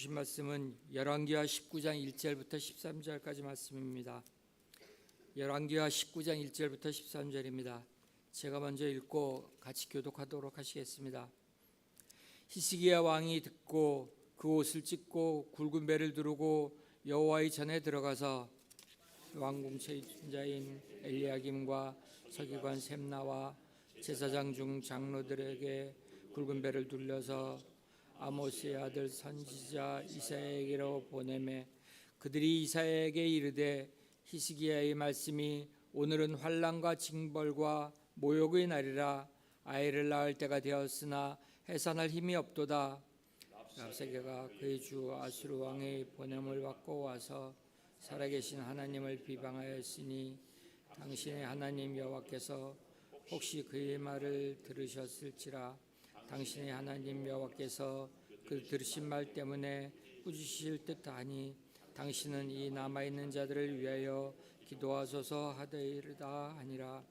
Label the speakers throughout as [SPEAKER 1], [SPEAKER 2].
[SPEAKER 1] 주신 말씀은 열왕기하 19장 1절부터 13절까지 말씀입니다. 열왕기하 19장 1절부터 13절입니다. 제가 먼저 읽고 같이 교독하도록 하시겠습니다. 히스기야 왕이 듣고 그 옷을 찢고 굵은 배를 두르고 여호와의 전에 들어가서 왕궁 체인자인 엘리야김과 서기관 셈나와 제사장 중 장로들에게 굵은 배를 둘러서 아모스의 아들 선지자 이사야에게로 보내매 그들이 이사야에게 이르되 히스기야의 말씀이 오늘은 환난과 징벌과 모욕의 날이라 아이를 낳을 때가 되었으나 해산할 힘이 없도다. 랍사게가 그의 주 아수르 왕의 보냄을 받고 와서 살아계신 하나님을 비방하였으니 당신의 하나님 여호와께서 혹시 그의 말을 들으셨을지라. 당신의 하나님 여호와께서 그 들으신 말 때문에 꾸짖으실 듯하니 당신은 이 남아있는 자들을 위하여 기도하소서 하되이르다 하니라.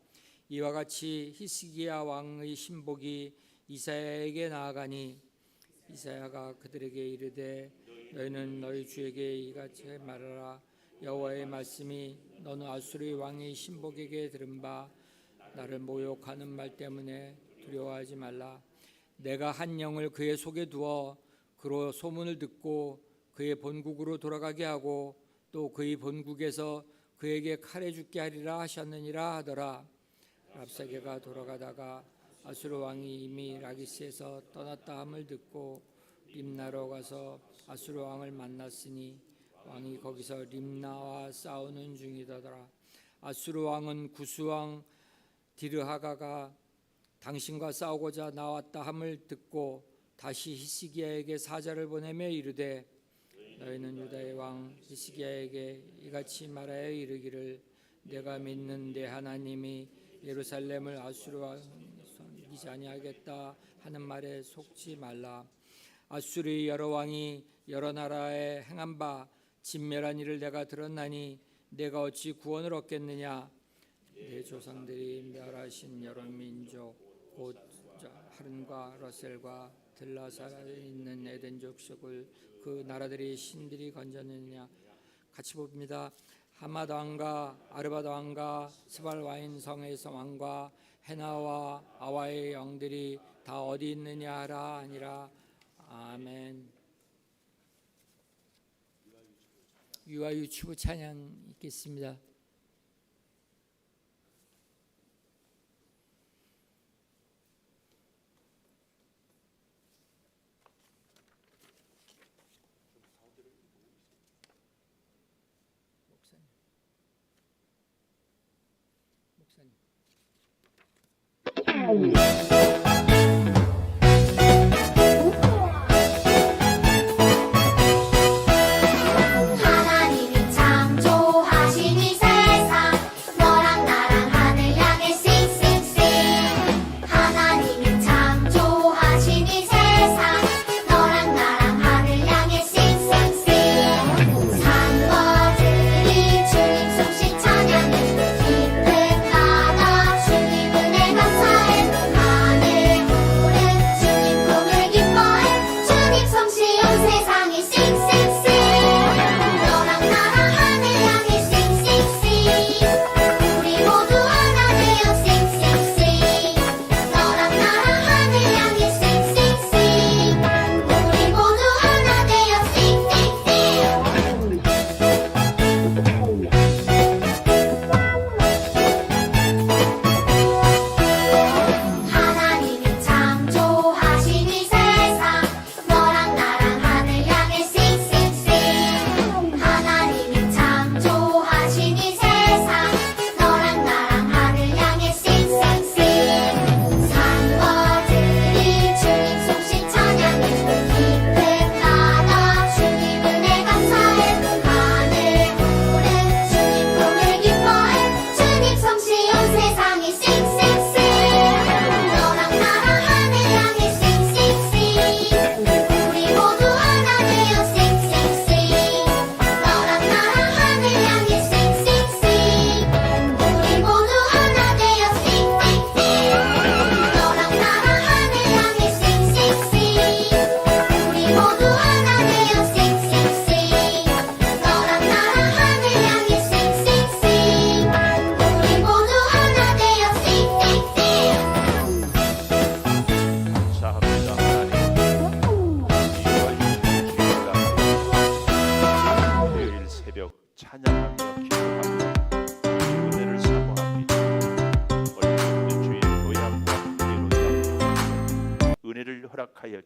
[SPEAKER 1] 이와 같이 히스기야 왕의 신복이 이사야에게 나아가니 이사야가 그들에게 이르되 너희는 너희 주에게 이같이 말하라. 여호와의 말씀이 너는 아수르의 왕의 신복에게 들은 바 나를 모욕하는 말 때문에 두려워하지 말라. 내가 한 영을 그의 속에 두어 그로 소문을 듣고 그의 본국으로 돌아가게 하고 또 그의 본국에서 그에게 칼에 죽게 하리라 하셨느니라 하더라. 랍사게가 돌아가다가 아수르 왕이 이미 라기스에서 떠났다 함을 듣고 림나로 가서 아수르 왕을 만났으니 왕이 거기서 림나와 싸우는 중이더라. 아수르 왕은 구스왕 디르하가가 당신과 싸우고자 나왔다 함을 듣고 다시 히스기야에게 사자를 보내며 이르되 너희는 유다의 왕 히스기야에게 이같이 말하여 이르기를 내가 믿는 내 하나님이 예루살렘을 아수르 왕에게 이기지 아니하겠다 하는 말에 속지 말라. 아수르의 여러 왕이 여러 나라에 행한 바 진멸한 일을 내가 들었나니 내가 어찌 구원을 얻겠느냐. 내 조상들이 멸하신 여러 민족 곧 하른과 러셀과 들라사에 있는 에덴 족속을 그 나라들의 신들이 건졌느냐. 같이 봅니다. 하맛 왕과 아르바드 왕과 스발 와인 성에서 왕과 헤나와 아와의 영들이 다 어디 있느냐 하라 아니라. 아멘. 유아 유치부 찬양 있겠습니다.
[SPEAKER 2] 하나님이 창조하신 이 세상 너랑 나랑 하늘 향해 싱싱싱. 하나님이 창조하신 이 세상 너랑 나랑 하늘 향해 싱싱싱. 산거들이 주님 솜씨 찬양해 깊은 바다 주님 은혜 감사해. 하나님이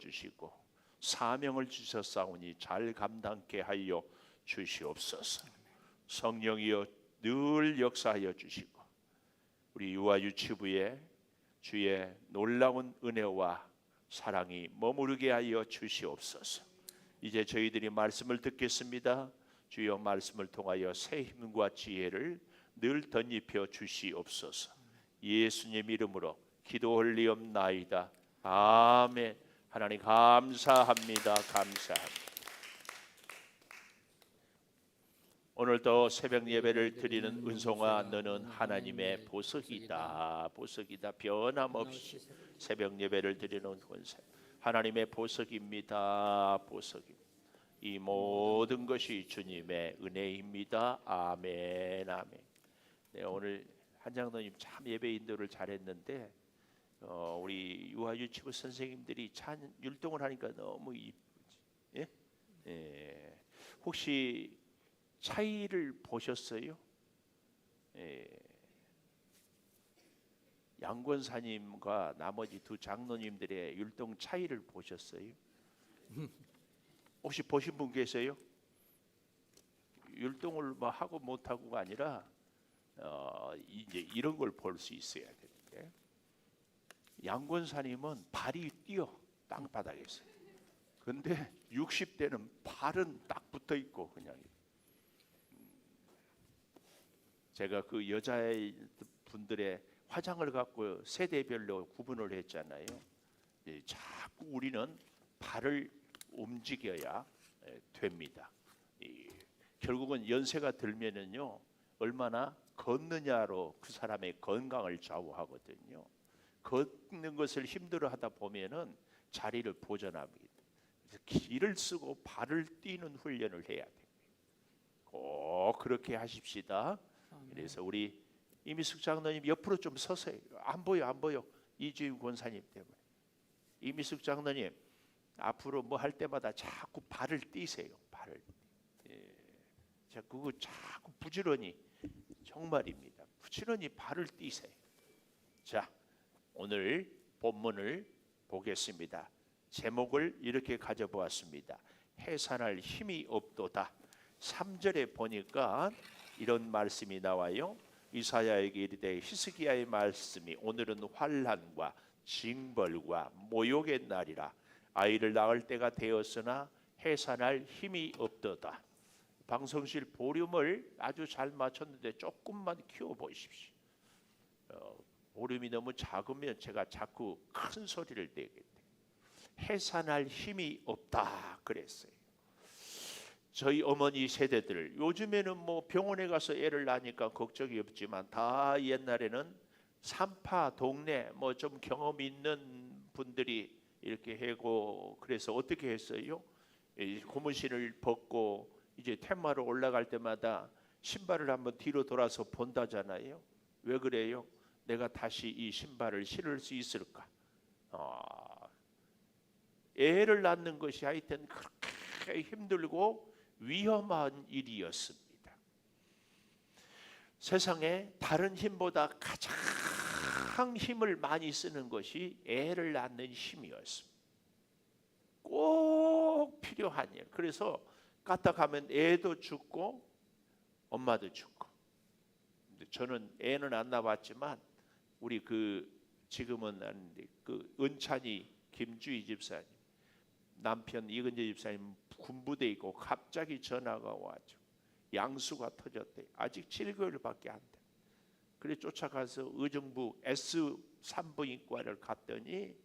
[SPEAKER 3] 주시고 사명을 주셨사오니 잘 감당케 하여 주시옵소서. 성령이여 늘 역사하여 주시고 우리 유아유치부에 주의 놀라운 은혜와 사랑이 머무르게 하여 주시옵소서. 이제 저희들이 말씀을 듣겠습니다. 주여 말씀을 통하여 새 힘과 지혜를 늘 덧입혀 주시옵소서. 예수님 이름으로 기도 올리옵나이다. 아멘. 하나님 감사합니다. 감사합니다. 오늘도 새벽 예배를 드리는 은송아, 너는 하나님의 보석이다. 보석이다. 변함없이 새벽 예배를 드리는 권세 하나님의 보석입니다. 보석입니다. 이 모든 것이 주님의 은혜입니다. 아멘. 아멘. 네, 오늘 한장로님 참 예배 인도를 잘했는데 우리 유아유치부 선생님들이 찬 율동을 하니까 너무 이쁘지. 예? 예. 혹시 차이를 보셨어요? 예. 양권사님과 나머지 두 장로님들의 율동 차이를 보셨어요? 혹시 보신 분 계세요? 율동을 뭐 하고 못 하고가 아니라 이제 이런 걸 볼 수 있어야 되는데 양권사님은 발이 뛰어 땅바닥에서. 근데 60대는 발은 딱 붙어 있고 그냥. 제가 그 여자분들의 화장을 갖고 세대별로 구분을 했잖아요. 자꾸 우리는 발을 움직여야 됩니다. 결국은 연세가 들면은요 얼마나 걷느냐로 그 사람의 건강을 좌우하거든요. 걷는 것을 힘들어하다 보면은 자리를 보존합니다. 그래서 기를 쓰고 발을 뛰는 훈련을 해야 됩니다. 꼭 그렇게 하십시다. 그래서 우리 이미숙 장로님 옆으로 좀 서세요. 안 보여. 이주임 권사님 때문에. 이미숙 장로님 앞으로 뭐 할 때마다 자꾸 발을 띄세요. 발을. 예. 자, 그거 자꾸 부지런히 정말입니다. 부지런히 발을 띄세요. 자, 오늘 본문을 보겠습니다. 제목을 이렇게 가져보았습니다. 해산할 힘이 없도다. 3절에 보니까 이런 말씀이 나와요. 이사야에게 이르되 히스기야의 말씀이 오늘은 환난과 징벌과 모욕의 날이라. 아이를 낳을 때가 되었으나 해산할 힘이 없도다. 방송실 볼륨을 아주 잘 맞췄는데 조금만 키워 보십시오. 볼륨이 너무 작으면 제가 자꾸 큰 소리를 내게 돼요. 해산할 힘이 없다 그랬어요. 저희 어머니 세대들 요즘에는 뭐 병원에 가서 애를 낳으니까 걱정이 없지만 다 옛날에는 산파 동네 뭐 좀 경험 있는 분들이 이렇게 하고 그래서 어떻게 했어요? 고무신을 벗고 이제 텐마로 올라갈 때마다 신발을 한번 뒤로 돌아서 본다잖아요. 왜 그래요? 내가 다시 이 신발을 신을 수 있을까? 애를 낳는 것이 하여튼 그렇게 힘들고 위험한 일이었습니다. 세상에 다른 힘보다 가장 힘을 많이 쓰는 것이 애를 낳는 힘이었습니다. 꼭 필요한 일. 그래서 까딱하면 애도 죽고 엄마도 죽고. 저는 애는 안 낳았지만 우리 지금은 아닌데 은찬이 김주희 집사님 남편 이근재 집사님 군부대 있고 갑자기 전화가 와죠. 양수가 터졌대. 아직 7개월밖에 안 돼. 그래 쫓아가서 의정부 S 산부인과를 갔더니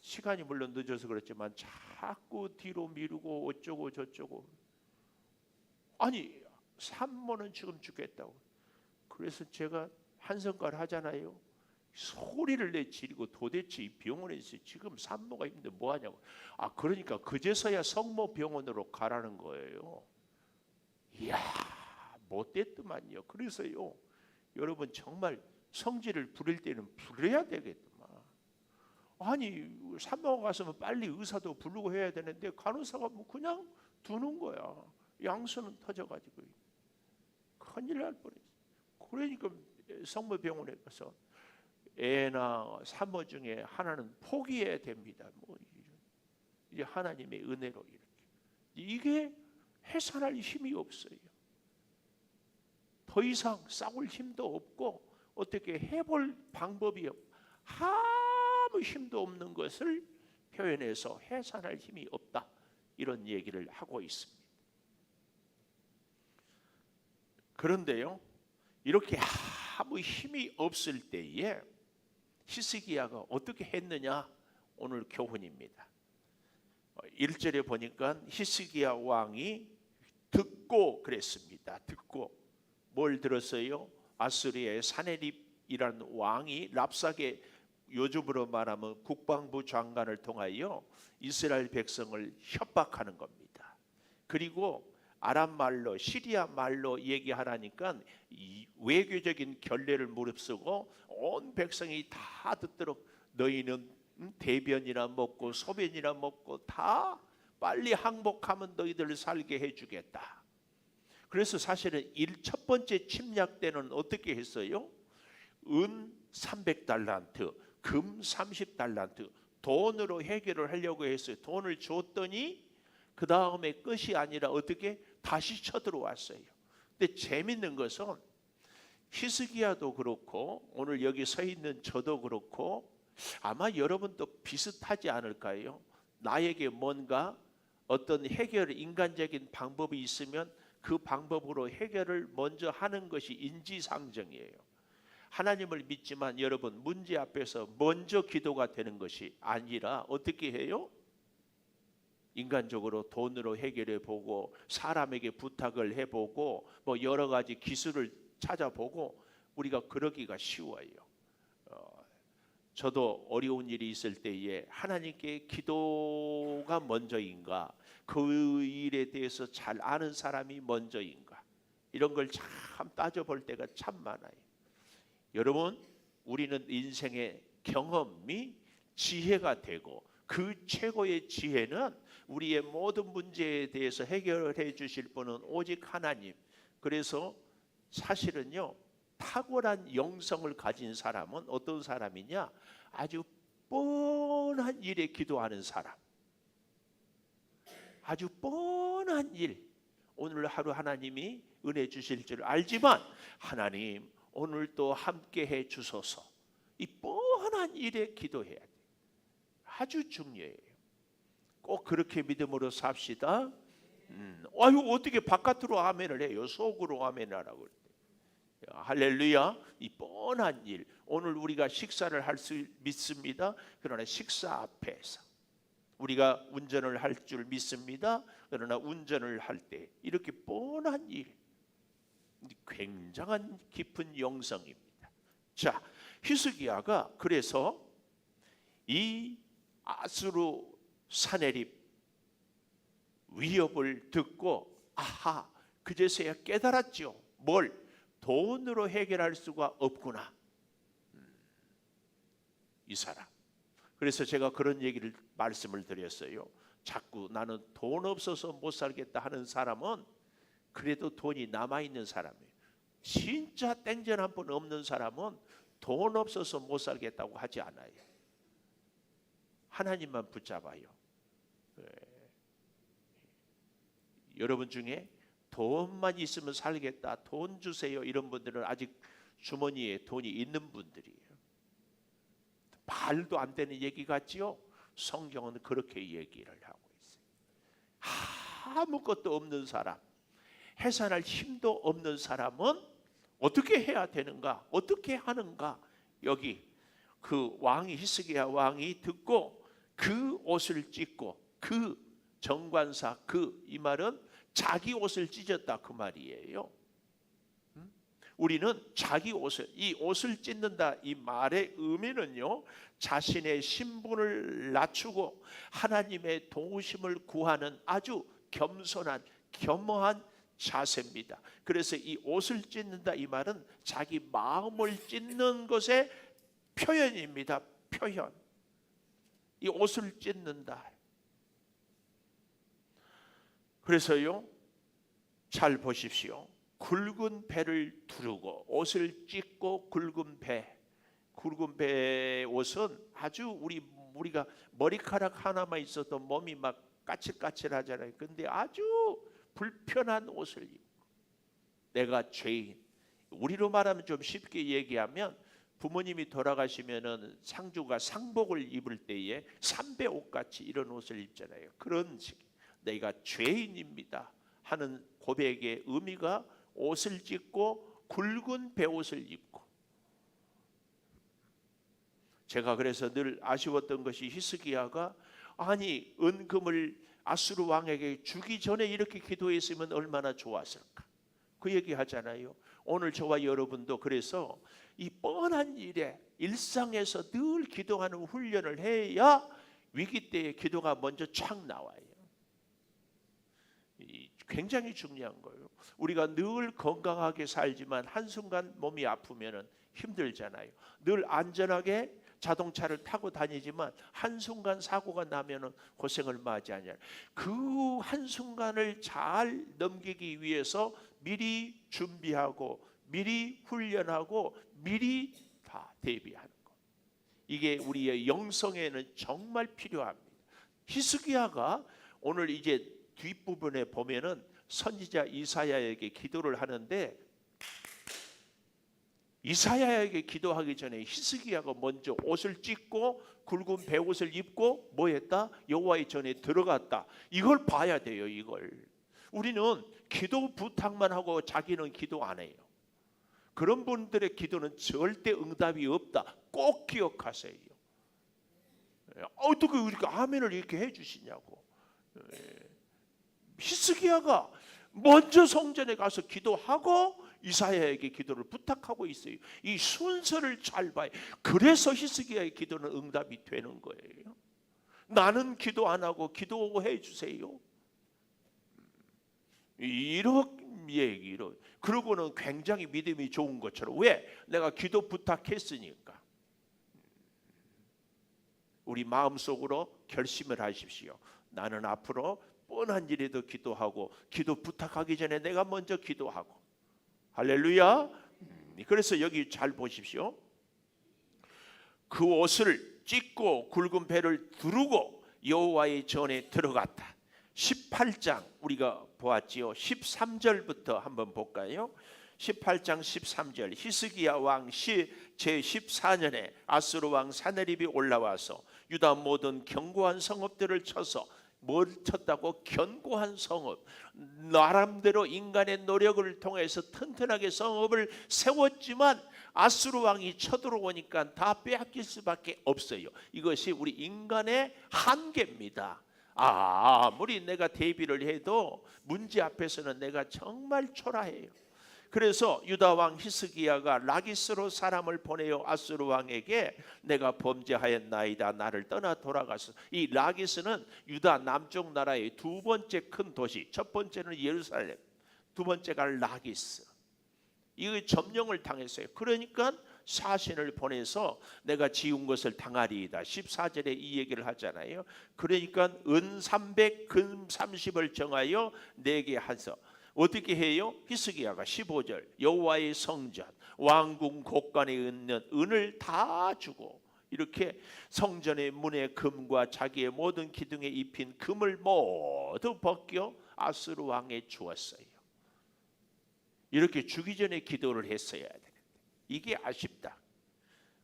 [SPEAKER 3] 시간이 물론 늦어서 그렇지만 자꾸 뒤로 미루고 어쩌고 저쩌고. 아니 산모는 지금 죽겠다고. 그래서 제가 한성가를 하잖아요. 소리를 내지르고 도대체 이 병원에서 지금 산모가 있는데 뭐 하냐고. 그러니까 그제서야 성모병원으로 가라는 거예요. 이야 못됐더만요. 그래서요 여러분 정말 성질을 부릴 때는 부려야 되겠더만. 아니 산모가 갔으면 빨리 의사도 부르고 해야 되는데 간호사가 뭐 그냥 두는 거야. 양수는 터져가지고 큰일 날 뻔했어. 그러니까 성모병원에 가서 애나 산모 중에 하나는 포기해야 됩니다. 뭐 이제 하나님의 은혜로 이게 해산할 힘이 없어요. 더 이상 싸울 힘도 없고 어떻게 해볼 방법이 아무 힘도 없는 것을 표현해서 해산할 힘이 없다, 이런 얘기를 하고 있습니다. 그런데요, 이렇게 아무 힘이 없을 때에 히스기야가 어떻게 했느냐, 오늘 교훈입니다. 1절에 보니까 히스기야 왕이 듣고 그랬습니다. 듣고 뭘 들었어요? 아수리아의 사네립이라는 왕이 랍사게, 요즘으로 말하면 국방부 장관을 통하여 이스라엘 백성을 협박하는 겁니다. 그리고 아람 말로, 시리아 말로 얘기하라니까 이 외교적인 결례를 무릅쓰고 온 백성이 다 듣도록 너희는 대변이나 먹고 소변이나 먹고 다 빨리 항복하면 너희들 살게 해주겠다. 그래서 사실은 첫 번째 침략 때는 어떻게 했어요? 은 300달란트, 금 30달란트, 돈으로 해결을 하려고 했어요. 돈을 줬더니 그 다음에 끝이 아니라 어떻게 다시 쳐들어왔어요. 근데 재밌는 것은 히스기야도 그렇고 오늘 여기 서 있는 저도 그렇고 아마 여러분도 비슷하지 않을까요? 나에게 뭔가 어떤 해결, 인간적인 방법이 있으면 그 방법으로 해결을 먼저 하는 것이 인지상정이에요. 하나님을 믿지만 여러분, 문제 앞에서 먼저 기도가 되는 것이 아니라 어떻게 해요? 인간적으로 돈으로 해결해 보고 사람에게 부탁을 해보고 뭐 여러 가지 기술을 찾아보고 우리가 그러기가 쉬워요. 저도 어려운 일이 있을 때에 하나님께 기도가 먼저인가, 그 일에 대해서 잘 아는 사람이 먼저인가, 이런 걸 참 따져볼 때가 참 많아요. 여러분, 우리는 인생의 경험이 지혜가 되고 그 최고의 지혜는 우리의 모든 문제에 대해서 해결해 주실 분은 오직 하나님. 그래서 사실은요, 탁월한 영성을 가진 사람은 어떤 사람이냐? 아주 뻔한 일에 기도하는 사람. 아주 뻔한 일. 오늘 하루 하나님이 은혜 주실 줄 알지만 하나님 오늘 또 함께 해 주소서. 이 뻔한 일에 기도해야 돼요. 아주 중요해요. 꼭 그렇게 믿음으로 삽시다. 아유, 어떻게 바깥으로 아멘을 해요? 속으로 아멘하라고 그래요. 할렐루야. 이 뻔한 일, 오늘 우리가 식사를 할 수 믿습니다. 그러나 식사 앞에서 우리가 운전을 할 줄 믿습니다. 그러나 운전을 할 때 이렇게 뻔한 일, 굉장한 깊은 영성입니다. 자, 히스기야가 그래서 이 아수르 사네립 위협을 듣고 아하, 그제서야 깨달았죠. 뭘? 돈으로 해결할 수가 없구나, 이 사람. 그래서 제가 그런 얘기를 말씀을 드렸어요. 자꾸 나는 돈 없어서 못 살겠다 하는 사람은 그래도 돈이 남아있는 사람이에요. 진짜 땡전 한 번 없는 사람은 돈 없어서 못 살겠다고 하지 않아요. 하나님만 붙잡아요. 여러분 중에 돈만 있으면 살겠다, 돈 주세요, 이런 분들은 아직 주머니에 돈이 있는 분들이에요. 말도 안 되는 얘기 같지요? 성경은 그렇게 얘기를 하고 있어요. 아무것도 없는 사람, 해산할 힘도 없는 사람은 어떻게 해야 되는가? 어떻게 하는가? 여기 그 왕이, 히스기야 왕이 듣고 그 옷을 찢고, 그 정관사, 이 말은 자기 옷을 찢었다 그 말이에요. 우리는 자기 옷을, 이 옷을 찢는다 이 말의 의미는요, 자신의 신분을 낮추고 하나님의 도우심을 구하는 아주 겸손한, 겸허한 자세입니다. 그래서 이 옷을 찢는다 이 말은 자기 마음을 찢는 것의 표현입니다. 표현. 이 옷을 찢는다. 그래서요, 잘 보십시오. 굵은 배를 두르고 옷을 찢고 굵은 배의 옷은 아주 우리 우리가 머리카락 하나만 있어도 몸이 막 까칠까칠하잖아요. 근데 아주 불편한 옷을 입고 내가 죄인. 우리로 말하면 좀 쉽게 얘기하면 부모님이 돌아가시면은 상주가 상복을 입을 때에 삼배 옷같이 이런 옷을 입잖아요. 그런 식. 내가 죄인입니다 하는 고백의 의미가 옷을 찢고 굵은 베옷을 입고. 제가 그래서 늘 아쉬웠던 것이 히스기야가 아니 은금을 아수르 왕에게 주기 전에 이렇게 기도했으면 얼마나 좋았을까. 그 얘기 하잖아요. 오늘 저와 여러분도 그래서 이 뻔한 일에 일상에서 늘 기도하는 훈련을 해야 위기 때에 기도가 먼저 착 나와요. 굉장히 중요한 거예요. 우리가 늘 건강하게 살지만 한순간 몸이 아프면 힘들잖아요. 늘 안전하게 자동차를 타고 다니지만 한순간 사고가 나면 고생을 맞이하냐. 그 한순간을 잘 넘기기 위해서 미리 준비하고 미리 훈련하고 미리 다 대비하는 것. 이게 우리의 영성에는 정말 필요합니다. 히스기야가 오늘 이제 뒷부분에 보면은 선지자 이사야에게 기도를 하는데 이사야에게 기도하기 전에 히스기야가 먼저 옷을 찢고 굵은 베옷을 입고 뭐 했다? 여호와의 전에 들어갔다. 이걸 봐야 돼요. 이걸. 우리는 기도 부탁만 하고 자기는 기도 안 해요. 그런 분들의 기도는 절대 응답이 없다. 꼭 기억하세요. 어떻게 우리가 아멘을 이렇게 해주시냐고. 히스기야가 먼저 성전에 가서 기도하고 이사야에게 기도를 부탁하고 있어요. 이 순서를 잘 봐요. 그래서 히스기야의 기도는 응답이 되는 거예요. 나는 기도 안 하고 기도해 주세요. 이런 얘기로. 그러고는 굉장히 믿음이 좋은 것처럼. 왜? 내가 기도 부탁했으니까. 우리 마음속으로 결심을 하십시오. 나는 앞으로 뻔한 일에도 기도하고 기도 부탁하기 전에 내가 먼저 기도하고. 할렐루야. 그래서 여기 잘 보십시오. 그 옷을 찢고 굵은 배를 두르고 여호와의 전에 들어갔다. 18장 우리가 보았지요. 13절부터 한번 볼까요? 18장 13절. 히스기야 왕 시 제14년에 아수르 왕 사네립이 올라와서 유다 모든 견고한 성읍들을 쳐서 뭘 쳤다고? 견고한 성읍. 나름대로 인간의 노력을 통해서 튼튼하게 성읍을 세웠지만 아수르 왕이 쳐들어오니까 다 빼앗길 수밖에 없어요. 이것이 우리 인간의 한계입니다. 아무리 내가 대비를 해도 문제 앞에서는 내가 정말 초라해요. 그래서 유다 왕 히스기야가 라기스로 사람을 보내어 아수르 왕에게 내가 범죄하였나이다. 나를 떠나 돌아가서. 이 라기스는 유다 남쪽 나라의 두 번째 큰 도시. 첫 번째는 예루살렘, 두 번째가 라기스. 이거 점령을 당했어요. 그러니까 사신을 보내서 내가 지은 것을 당하리이다. 14절에 이 얘기를 하잖아요. 그러니까 은 300, 금 30을 정하여 내게 하소. 어떻게 해요? 히스기야가 15절 여호와의 성전 왕궁 곳간에 있는 은을 다 주고 이렇게 성전의 문에 금과 자기의 모든 기둥에 입힌 금을 모두 벗겨 아수르 왕에 주었어요. 이렇게 주기 전에 기도를 했어야 되는데 이게 아쉽다.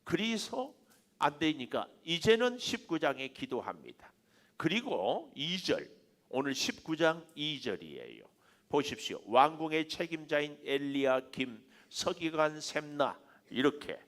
[SPEAKER 3] 그래서 안 되니까 이제는 19장에 기도합니다. 그리고 2절 오늘 19장 2절이에요. 보십시오. 왕궁의 책임자인 엘리야김, 서기관 셈나 이렇게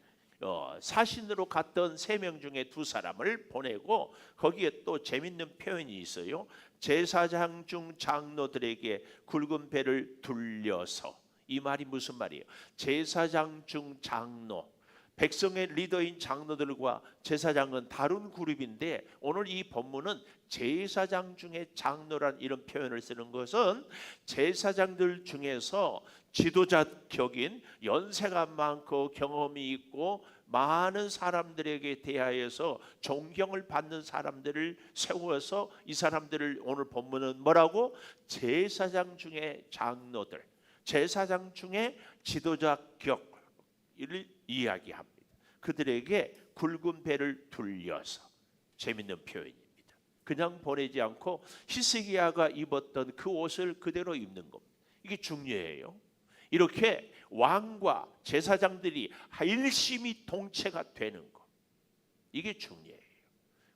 [SPEAKER 3] 사신으로 갔던 3명 중에 2사람을 보내고 거기에 또 재밌는 표현이 있어요. 제사장 중 장로들에게 굵은 배를 둘려서. 이 말이 무슨 말이에요? 제사장 중 장로, 백성의 리더인 장로들과 제사장은 다른 그룹인데 오늘 이 본문은 제사장 중에 장로란 이런 표현을 쓰는 것은 제사장들 중에서 지도자 격인 연세가 많고 경험이 있고 많은 사람들에게 대하여서 존경을 받는 사람들을 세워서 이 사람들을 오늘 본문은 뭐라고? 제사장 중에 장로들, 제사장 중에 지도자 격을 이야기합니다. 그들에게 굵은 배를 둘려서 재밌는 표현입니다. 그냥 보내지 않고 히스기야가 입었던 그 옷을 그대로 입는 겁니다. 이게 중요해요. 이렇게 왕과 제사장들이 일심이 동체가 되는 것, 이게 중요해요.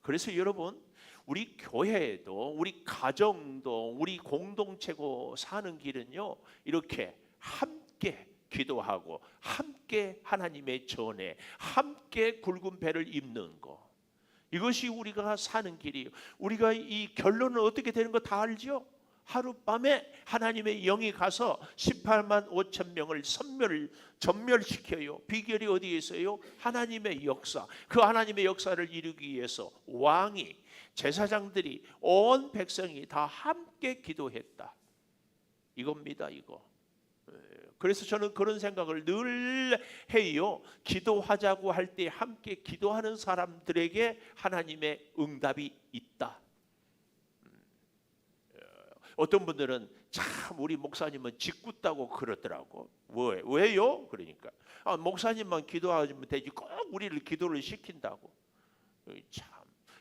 [SPEAKER 3] 그래서 여러분, 우리 교회도 우리 가정도 우리 공동체고 사는 길은요, 이렇게 함께 기도하고 함께 하나님의 전에 함께 굵은 배를 입는 거, 이것이 우리가 사는 길이에요. 우리가 이 결론은 어떻게 되는 거 다 알죠? 하룻밤에 하나님의 영이 가서 18만 5천 명을 전멸시켜요. 비결이 어디에 있어요? 하나님의 역사. 그 하나님의 역사를 이루기 위해서 왕이, 제사장들이, 온 백성이 다 함께 기도했다. 이겁니다, 이거. 그래서 저는 그런 생각을 늘 해요. 기도하자고 할 때 함께 기도하는 사람들에게 하나님의 응답이 있다. 어떤 분들은 참 우리 목사님은 짓궂다고 그러더라고. 왜요? 그러니까 목사님만 기도하면 되지 꼭 우리를 기도를 시킨다고. 참,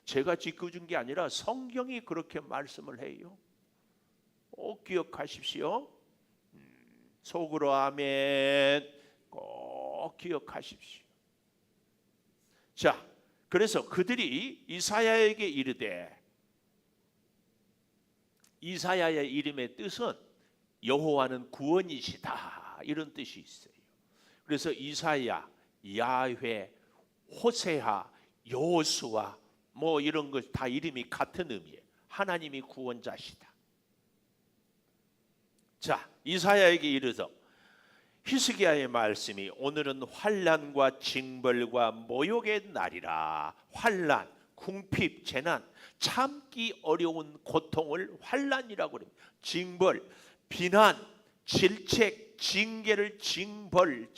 [SPEAKER 3] 제가 짓궂은 게 아니라 성경이 그렇게 말씀을 해요. 꼭 기억하십시오. 속으로 아멘 꼭 기억하십시오. 자, 그래서 그들이 이사야에게 이르되, 이사야의 이름의 뜻은 여호와는 구원이시다, 이런 뜻이 있어요. 그래서 이사야, 야훼, 호세아, 여호수아 뭐 이런 것 다 이름이 같은 의미예요. 하나님이 구원자시다. 자, 이사야에게 이르서 히스기야의 말씀이 오늘은 환난과 징벌과 모욕의 날이라. 환난, 궁핍, 재난, 참기 어려운 고통을 환난이라고 합니다. 징벌, 비난, 질책, 징계를 징벌,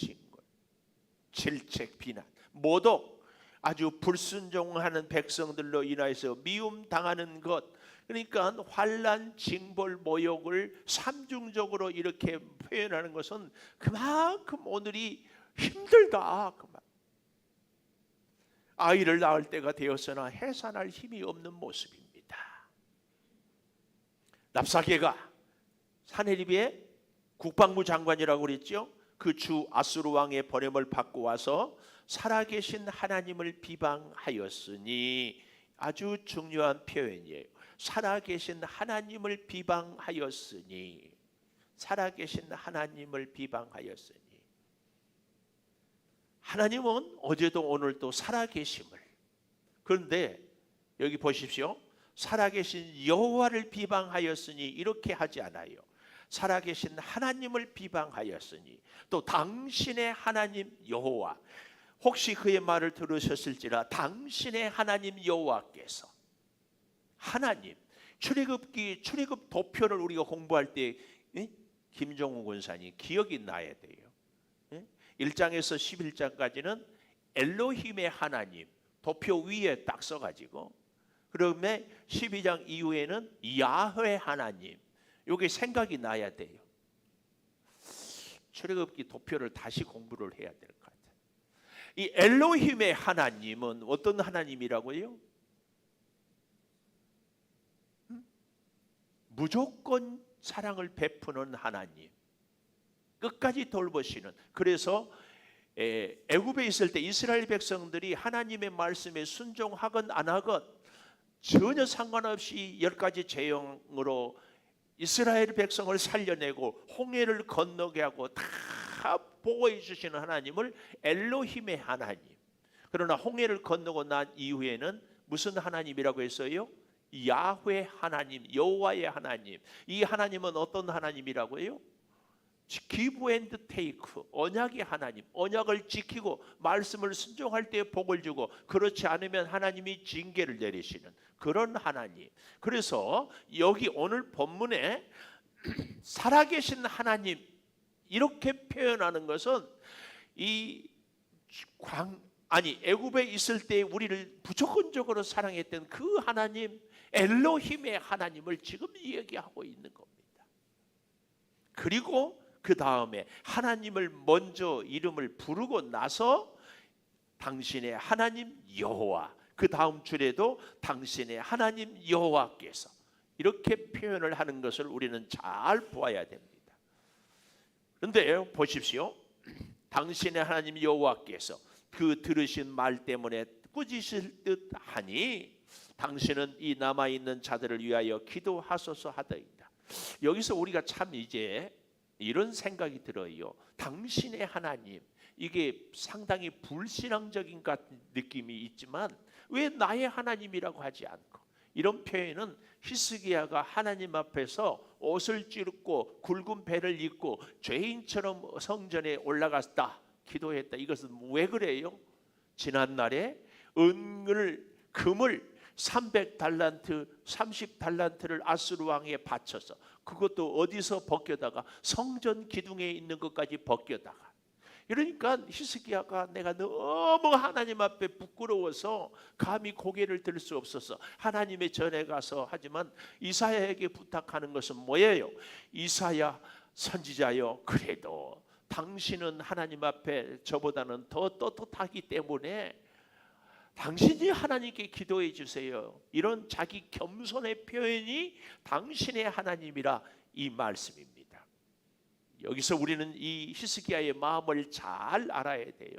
[SPEAKER 3] 질책, 비난, 모독, 아주 불순종하는 백성들로 인하여서 미움당하는 것. 그러니까 환난, 징벌, 모욕을 삼중적으로 이렇게 표현하는 것은 그만큼 오늘이 힘들다. 아이를 낳을 때가 되었으나 해산할 힘이 없는 모습입니다. 랍사게가 사네립의 국방부 장관이라고 그랬죠. 그 주 아수르 왕의 번임을 받고 와서 살아계신 하나님을 비방하였으니, 아주 중요한 표현이에요. 살아계신 하나님을 비방하였으니, 살아계신 하나님을 비방하였으니. 하나님은 어제도 오늘도 살아계심을, 그런데 여기 보십시오. 살아계신 여호와를 비방하였으니 이렇게 하지 않아요. 살아계신 하나님을 비방하였으니, 또 당신의 하나님 여호와, 혹시 그의 말을 들으셨을지라 당신의 하나님 여호와께서, 하나님, 출애굽기 출애굽 도표를 우리가 공부할 때 김종우 군사님 기억이 나야 돼요. 1장에서 11장까지는 엘로힘의 하나님 도표 위에 딱 써가지고, 그다음에 12장 이후에는 야훼 하나님, 이게 생각이 나야 돼요. 출애굽기 도표를 다시 공부를 해야 될 것 같아요. 이 엘로힘의 하나님은 어떤 하나님이라고요? 무조건 사랑을 베푸는 하나님, 끝까지 돌보시는. 그래서 애굽에 있을 때 이스라엘 백성들이 하나님의 말씀에 순종하건 안 하건 전혀 상관없이 10가지 재앙으로 이스라엘 백성을 살려내고 홍해를 건너게 하고 다 보호해 주시는 하나님을 엘로힘의 하나님. 그러나 홍해를 건너고 난 이후에는 무슨 하나님이라고 했어요? 야훼 하나님, 여호와의 하나님. 이 하나님은 어떤 하나님이라고요? give and take, 언약의 하나님. 언약을 지키고 말씀을 순종할 때 복을 주고, 그렇지 않으면 하나님이 징계를 내리시는 그런 하나님. 그래서 여기 오늘 본문에 살아계신 하나님 이렇게 표현하는 것은 애굽에 있을 때 우리를 무조건적으로 사랑했던 그 하나님, 엘로힘의 하나님을 지금 이야기하고 있는 겁니다. 그리고 그 다음에 하나님을 먼저 이름을 부르고 나서 당신의 하나님 여호와, 그 다음 줄에도 당신의 하나님 여호와께서 이렇게 표현을 하는 것을 우리는 잘 보아야 됩니다. 그런데 보십시오. 당신의 하나님 여호와께서 그 들으신 말 때문에 꾸짖으실 듯 하니 당신은 이 남아있는 자들을 위하여 기도하소서 하더이다. 여기서 우리가 참 이제 이런 생각이 들어요. 당신의 하나님, 이게 상당히 불신앙적인 같은 느낌이 있지만 왜 나의 하나님이라고 하지 않고, 이런 표현은 히스기야가 하나님 앞에서 옷을 찢고 굵은 배를 입고 죄인처럼 성전에 올라갔다 기도했다. 이것은 왜 그래요? 지난날에 금을 300달란트 30달란트를 아수르 왕에 바쳐서, 그것도 어디서 벗겨다가 성전 기둥에 있는 것까지 벗겨다가, 그러니까 히스기야가 내가 너무 하나님 앞에 부끄러워서 감히 고개를 들 수 없어서 하나님의 전에 가서, 하지만 이사야에게 부탁하는 것은 뭐예요? 이사야 선지자여, 그래도 당신은 하나님 앞에 저보다는 더 떳떳하기 때문에 당신이 하나님께 기도해 주세요. 이런 자기 겸손의 표현이 당신의 하나님이라 이 말씀입니다. 여기서 우리는 이 히스기야의 마음을 잘 알아야 돼요.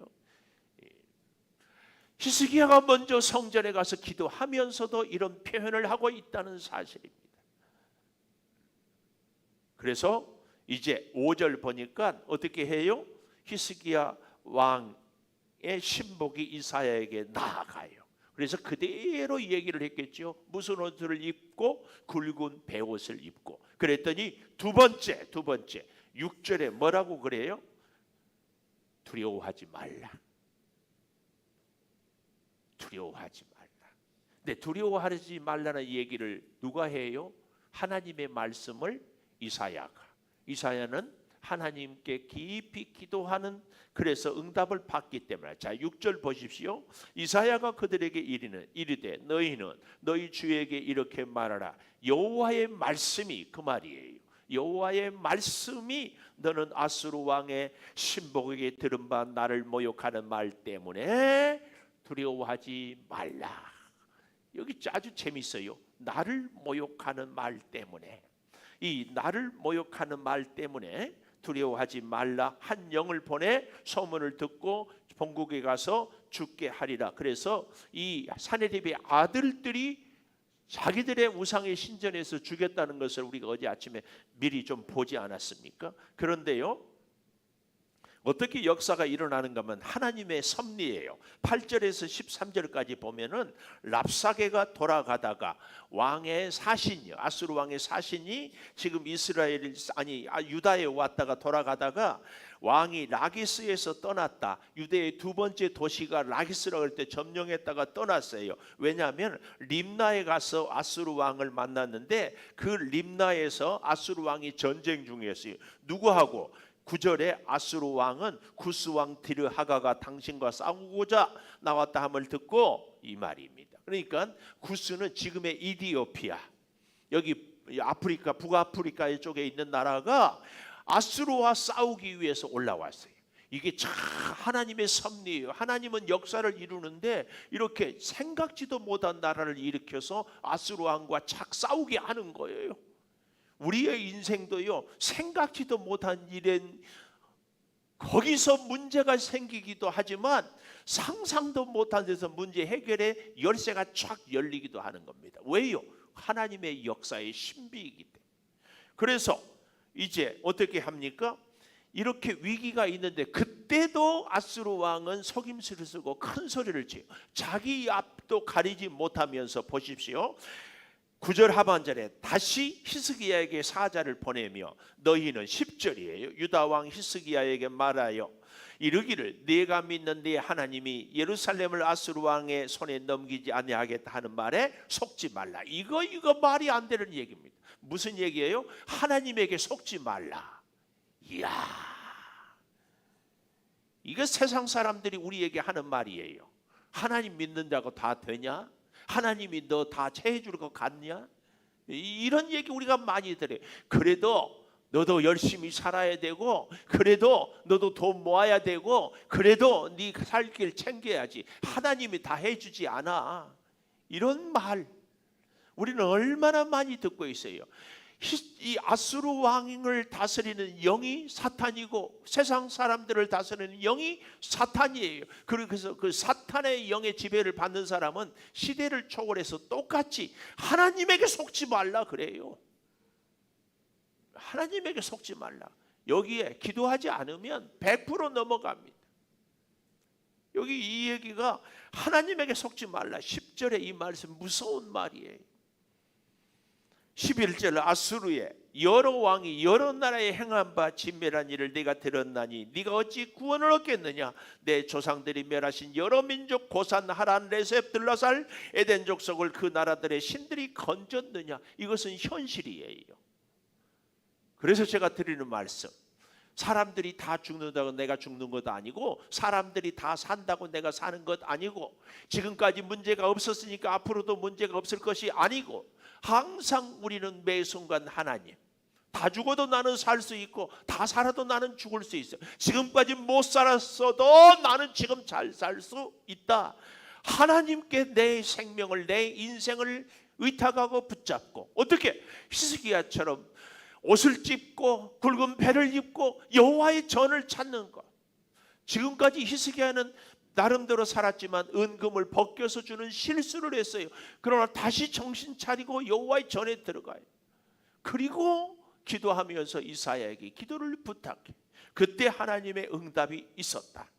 [SPEAKER 3] 히스기야가 먼저 성전에 가서 기도하면서도 이런 표현을 하고 있다는 사실입니다. 그래서 이제 5절 보니까 어떻게 해요? 히스기야 왕의 신복이 이사야에게 나아가요. 그래서 그대로 얘기를 했겠죠. 무슨 옷을 입고 굵은 베옷을 입고. 그랬더니 두 번째 6절에 뭐라고 그래요? 두려워하지 말라. 두려워하지 말라. 근데 두려워하지 말라는 얘기를 누가 해요? 하나님의 말씀을 이사야는 하나님께 깊이 기도하는, 그래서 응답을 받기 때문에. 자, 6절 보십시오. 이사야가 그들에게 이르되 너희는 너희 주에게 이렇게 말하라. 여호와의 말씀이, 그 말이에요. 여호와의 말씀이 너는 아수르 왕의 신복에게 들은 바 나를 모욕하는 말 때문에 두려워하지 말라. 여기 아주 재밌어요. 나를 모욕하는 말 때문에, 이 나를 모욕하는 말 때문에 두려워하지 말라. 한 영을 보내 소문을 듣고 본국에 가서 죽게 하리라. 그래서 이 사내립의 아들들이 자기들의 우상의 신전에서 죽였다는 것을 우리가 어제 아침에 미리 좀 보지 않았습니까? 그런데요, 어떻게 역사가 일어나는가 하면 하나님의 섭리예요. 8절에서 13절까지 보면은 랍사게가 돌아가다가 왕의 사신이, 아수르 왕의 사신이 지금 유다에 왔다가 돌아가다가 왕이 라기스에서 떠났다. 유대의 두 번째 도시가 라기스라고 할 때 점령했다가 떠났어요. 왜냐하면 림나에 가서 아수르 왕을 만났는데 그 림나에서 아수르 왕이 전쟁 중이었어요. 누구하고? 9절에 아수르 왕은 구스 왕 디르하가가 당신과 싸우고자 나왔다 함을 듣고, 이 말입니다. 그러니까 구스는 지금의 이디오피아, 여기 아프리카, 북아프리카 쪽에 있는 나라가 아수르와 싸우기 위해서 올라왔어요. 이게 참 하나님의 섭리예요. 하나님은 역사를 이루는데 이렇게 생각지도 못한 나라를 일으켜서 아수르 왕과 착 싸우게 하는 거예요. 우리의 인생도요, 생각지도 못한 일엔 거기서 문제가 생기기도 하지만 상상도 못한 데서 문제 해결의 열쇠가 쫙 열리기도 하는 겁니다. 왜요? 하나님의 역사의 신비이기 때문에. 그래서 이제 어떻게 합니까? 이렇게 위기가 있는데 그때도 아수르 왕은 속임수를 쓰고 큰 소리를 치요. 자기 앞도 가리지 못하면서 보십시오. 9절 하반절에 다시 히스기야에게 사자를 보내며 너희는 10절이에요. 유다 왕 히스기야에게 말하여 이르기를 네가 믿는 네 하나님이 예루살렘을 아수르 왕의 손에 넘기지 아니하겠다 하는 말에 속지 말라. 이거 말이 안 되는 얘기입니다. 무슨 얘기예요? 하나님에게 속지 말라. 이야, 이거 세상 사람들이 우리에게 하는 말이에요. 하나님 믿는다고 다 되냐? 하나님이 너 다 채해줄 것 같냐? 이런 얘기 우리가 많이 들어요. 그래도 너도 열심히 살아야 되고, 그래도 너도 돈 모아야 되고, 그래도 네 살 길 챙겨야지. 하나님이 다 해주지 않아. 이런 말 우리는 얼마나 많이 듣고 있어요. 이 아수르 왕을 다스리는 영이 사탄이고, 세상 사람들을 다스리는 영이 사탄이에요. 그래서 그 사탄의 영의 지배를 받는 사람은 시대를 초월해서 똑같이 하나님에게 속지 말라 그래요. 하나님에게 속지 말라. 여기에 기도하지 않으면 100% 넘어갑니다. 여기 이 얘기가 하나님에게 속지 말라. 10절에 이 말씀 무서운 말이에요. 11절 아수르의 여러 왕이 여러 나라에 행한 바 진멸한 일을 네가 들었나니 네가 어찌 구원을 얻겠느냐. 내 조상들이 멸하신 여러 민족 고산, 하란, 레셉, 들라살, 에덴 족속을 그 나라들의 신들이 건졌느냐. 이것은 현실이에요. 그래서 제가 드리는 말씀, 사람들이 다 죽는다고 내가 죽는 것도 아니고, 사람들이 다 산다고 내가 사는 것 아니고, 지금까지 문제가 없었으니까 앞으로도 문제가 없을 것이 아니고, 항상 우리는 매 순간 하나님, 다 죽어도 나는 살 수 있고 다 살아도 나는 죽을 수 있어요. 지금까지 못 살았어도 나는 지금 잘 살 수 있다. 하나님께 내 생명을, 내 인생을 의탁하고 붙잡고, 어떻게 히스기야처럼 옷을 찢고 굵은 배를 입고 여호와의 전을 찾는 것. 지금까지 히스기야는 나름대로 살았지만 은금을 벗겨서 주는 실수를 했어요. 그러나 다시 정신 차리고 여호와의 전에 들어가요. 그리고 기도하면서 이사야에게 기도를 부탁해. 그때 하나님의 응답이 있었다.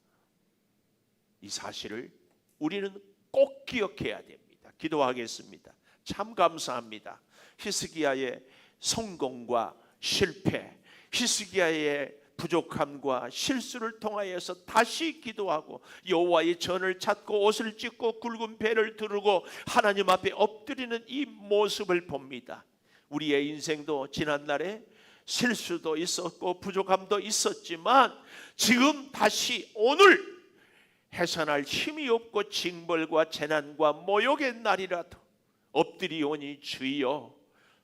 [SPEAKER 3] 이 사실을 우리는 꼭 기억해야 됩니다. 기도하겠습니다. 참 감사합니다. 히스기야의 성공과 실패, 히스기야의 부족함과 실수를 통하여서 다시 기도하고 여호와의 전을 찾고 옷을 찢고 굵은 배를 두르고 하나님 앞에 엎드리는 이 모습을 봅니다. 우리의 인생도 지난날에 실수도 있었고 부족함도 있었지만 지금 다시 오늘 해산할 힘이 없고 징벌과 재난과 모욕의 날이라도 엎드리오니 주여,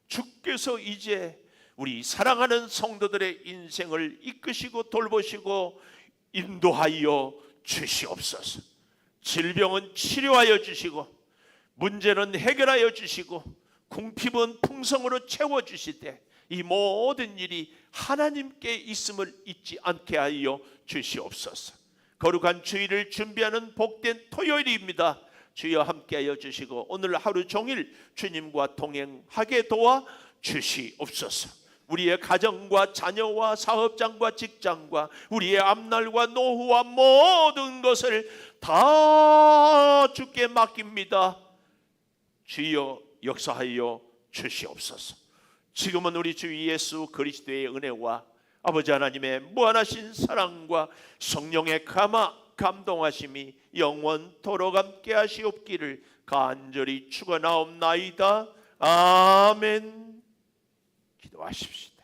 [SPEAKER 3] 주께서 이제 우리 사랑하는 성도들의 인생을 이끄시고 돌보시고 인도하여 주시옵소서. 질병은 치료하여 주시고 문제는 해결하여 주시고 궁핍은 풍성으로 채워주시되 이 모든 일이 하나님께 있음을 잊지 않게 하여 주시옵소서. 거룩한 주일을 준비하는 복된 토요일입니다. 주여 함께하여 주시고 오늘 하루 종일 주님과 동행하게 도와 주시옵소서. 우리의 가정과 자녀와 사업장과 직장과 우리의 앞날과 노후와 모든 것을 다 주께 맡깁니다. 주여 역사하여 주시옵소서. 지금은 우리 주 예수 그리스도의 은혜와 아버지 하나님의 무한하신 사랑과 성령의 감동하심이 영원토록 함께 하시옵기를 간절히 축원하옵나이다. 아멘. 기도하십시오.